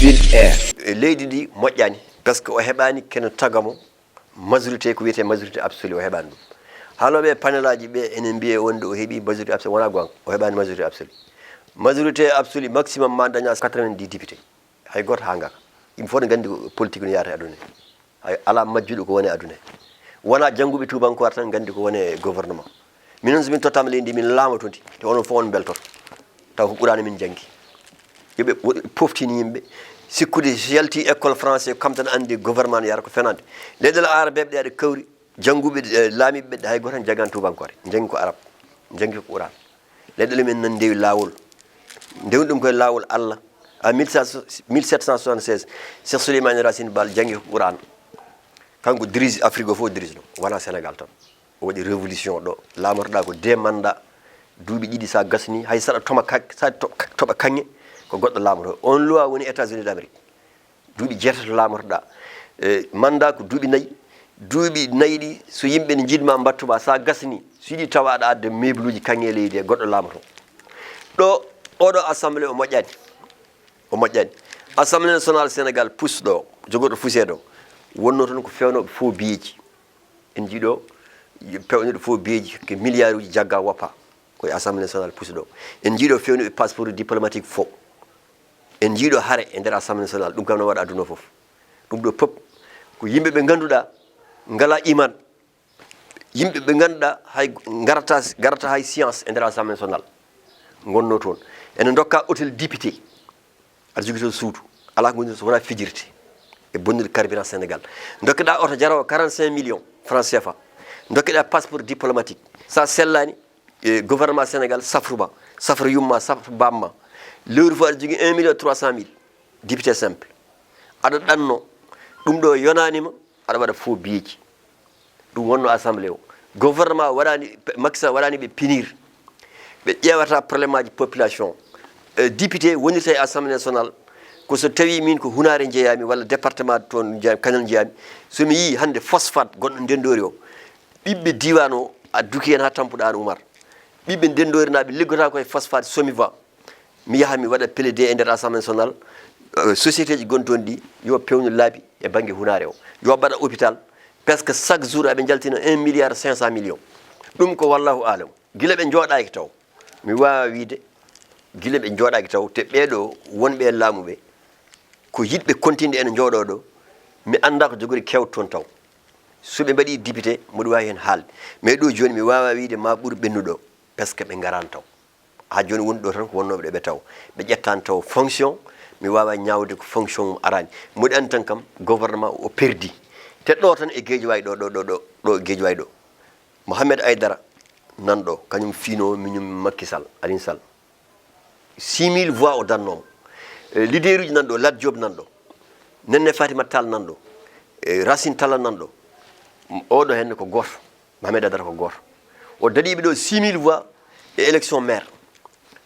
Winndere. Leydi ndi moƴƴani parce que o heɓani kene tagamo majorité ko wiyete majorité absolue o heɓani ɗum haaloɓe panel aji ɓe enen mbiye wonde o heeɓi majorité absolue wona gonga o heɓani majorité absolue maximum ma daña 90 député hay goto ha ngaka yimɓe fof ne gandi politique no yata e aduna hay ala majjuɗo ko woni e aduna wona jangguɓe tubankore tan gandi ko woni e gouvernement minen somin tottama leydi min laamatodi te onon fof on beltoto taw ko ɓuurani min janggi yoɓe poftini yimɓe sikkude so yalti école français kam tan andi gouvernement no yara ko fenande leyɗele arabeɓe ɗe aɗa kawri jangguɓe laamiɓe ɓe hay goto tan jagani tubankore jangi ko arabe jangi ko qouran leyɗele men nan ndewi laawol ndewni ɗum koye laawol Allah en 1776 Cheikh Souleymane Racine Bal jangi ko qouran kanko dirige Afrique o fof dirige ɗum wona Sénégal tan o waɗi révolution ɗo laamorɗa ko de mandat duuɓi ɗiɗi sa gasni hay saɗa toɓa kanŋe ko goɗɗo laamoto on loi woni États-Unis d'Amérique duuɓi jeetato laamotoɗa mandat ko duuɓi nayyi ɗi so yimɓe ne jiɗma mbattuma sa gasni so yiɗi tawa aɗa adda meuble uji kanŋe leydi e goɗɗo laamoto ɗo oɗo assemblée o moƴƴani assemblée nationale Sénégal pusɗo jogoɗo fuseede o wonno toon ko fewnoɓe faux billeji en jiiɗo pewnoɗo faux billeji ko milliard uji jagga woppa koye assemblée nationale pusɗo en jiiɗo fewnoɓe passeport diplomatique faux en jiiɗo haare e nder assemblée nationale ɗum kam no waɗa aduna fof ɗum ɗo pop ko yimɓe ɓe ganduɗa ngala iman yimɓe ɓe ganduɗa hay garata hay science e nder assemblée nationale gonno toon ene dokka hôtel député aɗa jogui toon suudu ala ko gonɗi so wona fijirte e bonnude carburant Sénégal dokkeɗa oto jarawo 45 millions francs CFA dokkeɗa passeport diplomatique sa sellani e gouvernement Sénégal safruma safra yumma safra bamma lewru fof aɗa jogui 1 million 300 mille député simple aɗa ɗanno ɗum ɗo yonanima aɗa waɗa faux billeji ɗum wonno assemblée o gouvernement waɗani Macky Sall waɗani ɓe punir ɓe ƴewata probléme aji population député wonirta e assemblée nationale ko so tawi min ko hunare jeeyami walla département toon kañal jeeyami somi yi hande phosphate gonɗo ndendori o ɓiɓɓe diwan o a duki hen ha tampuɗa an Oumar ɓiɓɓe ndendori naɓe liggota koye phosphate somiva mi yaha mi waɗa plaidé e nder assemblée nationale société ji gontoon ɗi yo pewnu laabi e banggue hunare o yo mbaɗa hôpital presque chaque jour aɓe jaltina 1 milliard 500 millions ɗum ko wallahu alam guila ɓe jooɗaki taw mi wawa wiide guila ɓe jooɗaki taw te ɓeeɗo wonɓe e laamu ɓe ko yiɗɓe continde ene jooɗo ɗo mi anda ko jogori kewto toon taw so ɓe mbaɗi député mboɗo wawi hen haalde mais ɗo joni mi wawa wiide ma ɓuuri ɓennuɗo par ce que ɓe garani taw ha joni woni ɗo tan ko wonnoɓe ɗo ɓe taw ɓe ƴettani taw fonction mi wawa ñawde ko fonction mum arani mboɗi andi tan kam gouvernement o perdi te ɗo tan e Guédiawaye ɗo Guédiawaye ɗo Mohamed Aydara nan ɗo kañum fiino miñum Macky Sall Aliou Sall 6000 voix o dannomo leader uji nan ɗo Lat Diop nan ɗo Nenne Fatimata Tall nan ɗo Racine Talla nan ɗo oɗo henne ko goto Mohamed Aydara ko goto o daɗiɓe ɗo 6000 voix e élection maire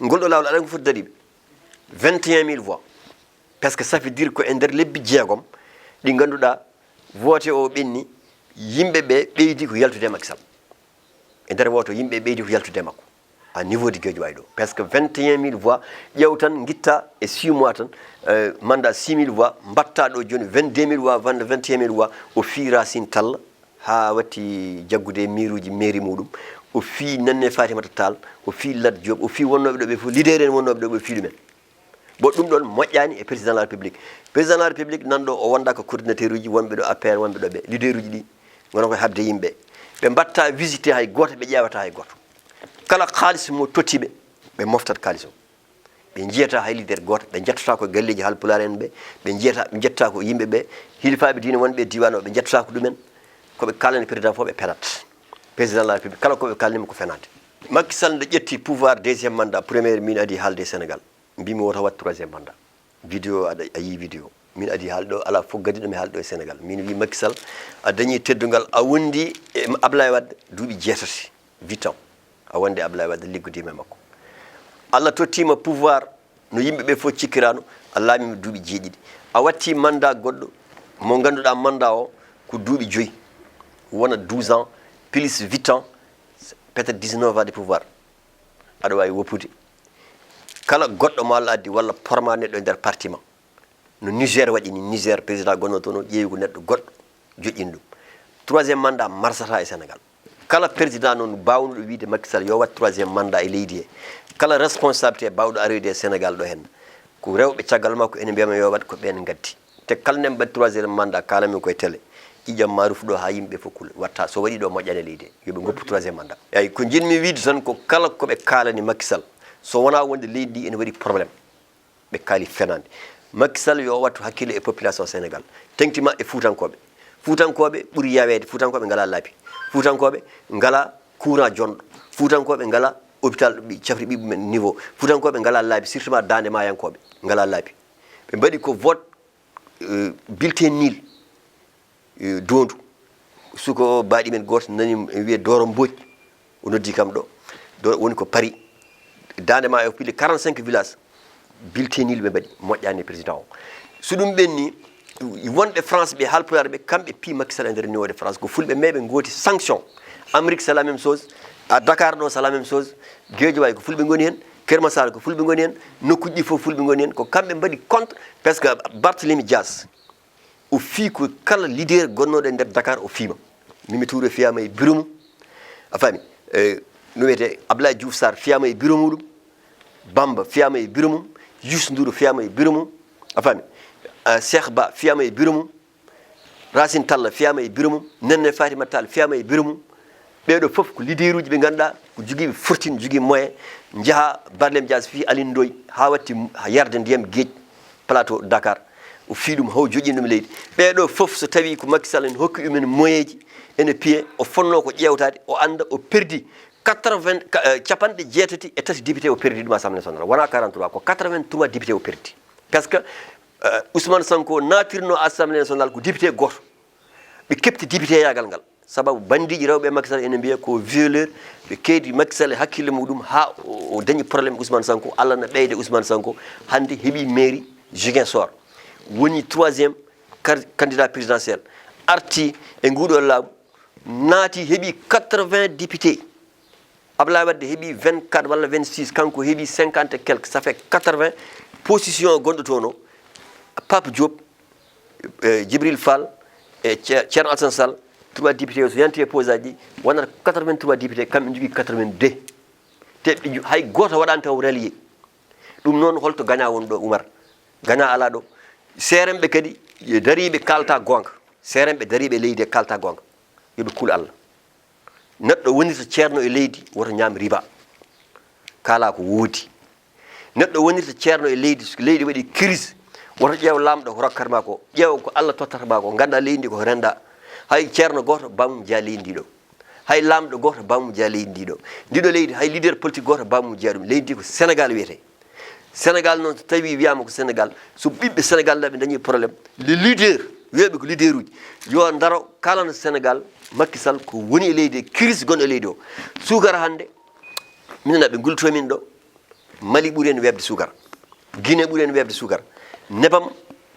ngolɗo lawol aɗa ko foti daɗiɓe 21000 voix par ce que ça veut dire ko e nder lebbi jeegom ɗi ganduɗa vote o ɓenni yimɓeɓe ɓeydi ko yaltude Macky Sall e nder woto yimɓe ɓeydi ko yaltude makko à niveau de Guédiawaye ɗo presque 21000 voix ƴeew tan guitta e 6 mois tan mandat 6000 voix mbatta ɗo joni 22000 voix 21000 voix o fi Racine Talla ha watti jaggude miruji mairie muɗum o fi Nenne Fatimata Tall o fi Lat Diop o fi wonnoɓe ɗo ɓe fof leader en wonnoɓe ɗo ɓe fi ɗumen bo ɗum ɗon moƴƴani e président de la république nan ɗo o wonda ko coordinateur uji wonɓe ɗo APR wonɓe ɗo ɓe leader uji ɗi gona koye habde yimɓe ɓe mbatta visité hay goto ɓe ƴewata hay goto kala halis mo tottiɓe ɓe moftat kalis o ɓe jiyata hay leader goto ɓe jettata ko galleji halpulaar en ɓe ɓe jetta ko yimɓe ɓe hilfaɓe diine wonɓe diwan o ɓe jettata ko ɗumen koɓe kalani président fof ɓe penat président de la république kala koɓe kalnima ko fenade Macky Sall nde ƴetti pouvoir deuxiéme mandat premiére min adi haalde Sénégal mbimi woto wat troisiéme mandat vidéo a yi vidéo min adi haalɗo ala fof gadiɗo mi haalɗo e Sénégal min wi Macky Sall a dañi teddugal a wondi e Ablaye Wade duuɓi 7 8 ans a wonde Ablaye Wade liggudima e makko Allah tottima pouvoir no yimɓeɓe fof cikkirano a laamima duuɓi 7 a watti mandat goɗɗo mo ganduɗa mandat o ko duuɓi 5 wona 12 ans plus 8 ans peut-être 19 ans de pouvoir aɗa wawi woppude kala goɗɗo mo Allah addi walla porma neɗɗo e nder parti ma no Niger waɗi ni Niger président gonno toon o ƴeewi ko neɗɗo goɗɗo joƴƴini ɗum troisiéme mandat marsata e Sénégal kala président noon bawnuɗo wiide Macky Sall yo wat troisiéme mandat e leydi he kala responsabilité bawɗo aroyde e Sénégal ɗo henna ko rewɓe caggal makko ene mbiyama yo wat ko ɓen gaddi te kala nen mbaɗi troisiéme mandat kalamin koye télé ƴiƴam ma rufuɗo ha yimɓe fof watta so waɗi ɗo moƴƴane leydi yoɓe goppu troisiéme mandat eyyi ko jinmi wiide tan ko kala koɓe kalani Macky Sall so wona wonde leydi ndi ene waɗi probléme ɓe kaali fenande Macky Sall yo wattu hakkille e population Sénégal tengtima e fuutankoɓe ɓuuri yawede fuutankoɓe ngala laabi fuutankoɓe ngala courant jonɗo fuutankoɓe ngala hôpital ɓi cafri ɓiɓe men niveau fuutankoɓe ngala laabi surtout ma dande mayankoɓe ngala laabi ɓe mbaɗi ko vote bulletin nil dondu suko baɗi men goto nani wiye Doro Mbodj o noddi kam ɗo woni ko Parti dande ma e pile 45 villages bulletin nil ɓe mbaɗi moƴƴani président o so ɗum ɓenni wonɓe France ɓe halpulaar ɓe kamɓe pi Macky Sall e nder niveau de France ko fulɓe mais ɓe gooti sanction Amérique c'est la même chose à Dakar ɗo c'est la même chose Guédiawaye ko fulɓe goni hen Kermassar ko fulɓe goni hen nokkuji ɗi fof fulɓe goni hen ko kamɓe mbaɗi contre par ce que Barthélémy Dias o fii ko kala leader gonnoɗo e nder Dakar o fiima Mimi Touré fiyama e bureau mum a faami no wiyete Abdoulaye Diouf Sarr fiyama e bureau muɗum Bamba fiyama e bureau mum Youssou Ndour fiyama e bureau mum a faami Cheikh Ba fiyama e bureau mum Racine Talla fiyama e bureau mum Nenne Fatima Tall fiyama e bureau mum ɓeɗo fof ko leader uji ɓe ganduɗa ko joguiɓe fortune jogui moyen jaaha Barthélémy Dias fi Aline Ndoye ha watti yarde ndiyam gueej plateau Dakar o fi ɗum haw joƴini ɗum leydi ɓeɗo fof so tawi ko Macky Sall en hokki ɗumen moyen ji ene piye o fonno ko ƴewtade o anda o perdi 80 jeetati e tati député o perdi ɗum assemblée nationale wona 43 ko 83 député o perdi par ce que Ousmane Sonko natirno assemblée nationale ko député goto ɓe kepti député yagal ngal sababu bandiji rewɓe Macky Sall ene mbiya ko violeur ɓe keedi Macky Sall hakkille muɗum ha o dañi probléme Ousmane Sonko Allah na ɓeyde Ousmane Sonko hande heeɓi mairie Ziguinchor woni troisiéme candidat présidentiel arti e nguɗo laamu naati heeɓi 80 député Abdoulaye Wade heeɓi 24 walla 26 kanko heeɓi 50 et quelque ça fait 80 position gonɗo toon o Pape Diop Djibril Fall e Thierno Alassane Sall 3 député so yanti e posaji ɗi wonata 83 député kamɓe jogui 82 te hay goto waɗani taw rallié ɗum noon holto gaña woni ɗo Oumar gaña ala ɗo seeremɓe kadi dariɓe kalta gonga seeremɓe dariɓe leydi e kalta gonga yoɓe kuul Allah neɗɗo wonirta ceerno e leydi woto ñaam riba kala ko woodi neɗɗo wonirta ceerno e leydi so leydi waɗi crise woto ƴeew lamɗo ko rokkata ma ko ƴeew ko Allah tottata ma ko ganda leydi ndi ko renda hay ceerno goto bamum jeeya leydi ndi ɗo hay lamɗo goto bamum jeeya leydi ndi ɗo ndiɗo leydi hay leader politique goto bamum jeeya ɗum leydi ndi ko Sénégal wiyete Sénégal noon so tawi wiyama ko Sénégal so ɓiɓɓe Sénégal ɗaɓe dañi probléme le leader wiyeɓe ko leader uji yo daro kalano Sénégal Macky Sall ko woni e leydi crise gonɗo e leydi o sukara hande minen ɓe gultomin ɗo Mali ɓuuri en webde sukara Guinée ɓuuri en webde sukara nebam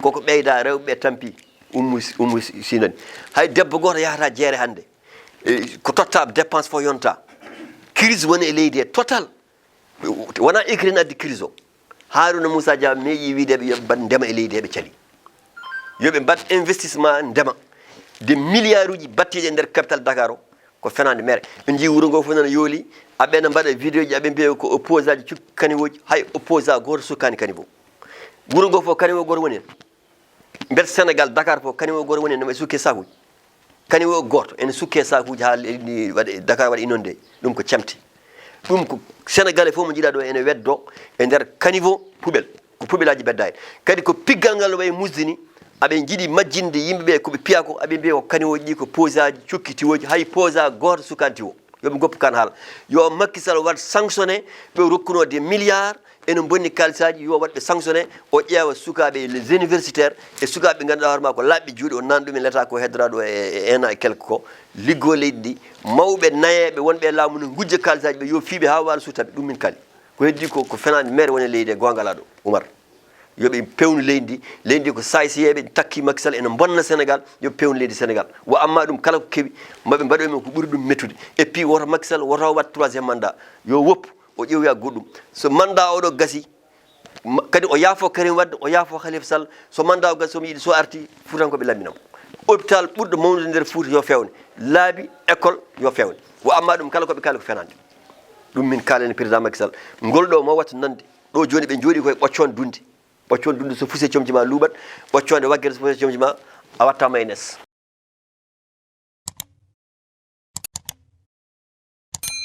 koko ɓeyda rewɓe tampi ummu sinani hay debbo goto yahata jeere hande ko totta dépense fo yonta crise woni e leydi he total wona Ukraine addi crise o Harouna Moussa Dia meeƴi wideɓe yoɓe mbaɗ ndema e leydi he ɓe caali yoɓe mbaɗ investissement ndema de milliard uji batteɗi e nder capital Dakar o ko fenande mere ɓe jii wuuro ngo fof nana yooli aɓena mbaɗa vidéo ji aɓe mbiya ko oppose aji cukki kaniwoji hay oppose a goto sukkani kanivo wuuro ngo fof kaniwo goto woni hen mbete Sénégal Dakar fof kaniwo goto woni hen ene sukke sakuji kaniwo goto ene sukke sakuji ha waɗe Dakar waɗa inondé ɗum ko camti ɗum ko Sénégalais fof mo jiiɗa ɗo ene weddo e nder kaniveau puɓel ko puɓelaji bedda hen kadi ko piggal ngal no wayi musdini aɓe jiiɗi majjinde yimɓeɓe koɓe piya ko aɓe mbiya ko kaniwoji ɗi ko pose aji cukki tiwoji hay pose a goto sukani tiwo yoɓe goppu kan haala yo Macky Sall wat sanctionné ɓe rokkuno des milliards ene bonni kalisaji yo watɓe sanctionné o ƴeewa sukaɓe les universitaires e sukaɓe ɓe ganduɗa hoorema ko labɓe juuɗe o nan ɗumen l'état ko heddora ɗo e 1 an et quelque ko liggo leydi ndi mawɓe nayeɓe wonɓe e laamu no gujja kalisaji ɓe yo fiiɓe ha waala sutaɓe ɗum min kali ko heddi ko fenade maire woni leydi e gongala ɗo Oumar yoɓe pewnu leydi ndi ko saysiyeɓe takki Macky Sall ene bonna Sénégal yoɓe pewnu leydi Sénégal wo amma ɗum kala ko keeɓi maɓe mbaɗoymen ko ɓuuri ɗum mettude et puis woto Macky Sall woto wat troisiéme mandat yo woppu o ƴeewoya goɗɗum so mandat oɗo gasi kadi o yaafo Karim Wade o yaafo Khalifa Sall so mandat o gas somi yiɗi so arti Fuutankoɓe laminamo hôpital ɓurɗo mawnude nder Fouta yo fewne laabi école yo fewne wo amma ɗum kala koɓe kaali ko fenande ɗum min kalani président Macky Sall ngol ɗo mo watta nande ɗo joni ɓe jooɗi koye ɓoccode dunde so fuuse comji ma luuɓat ɓoccode waggere so fuuse comji ma a watta maynes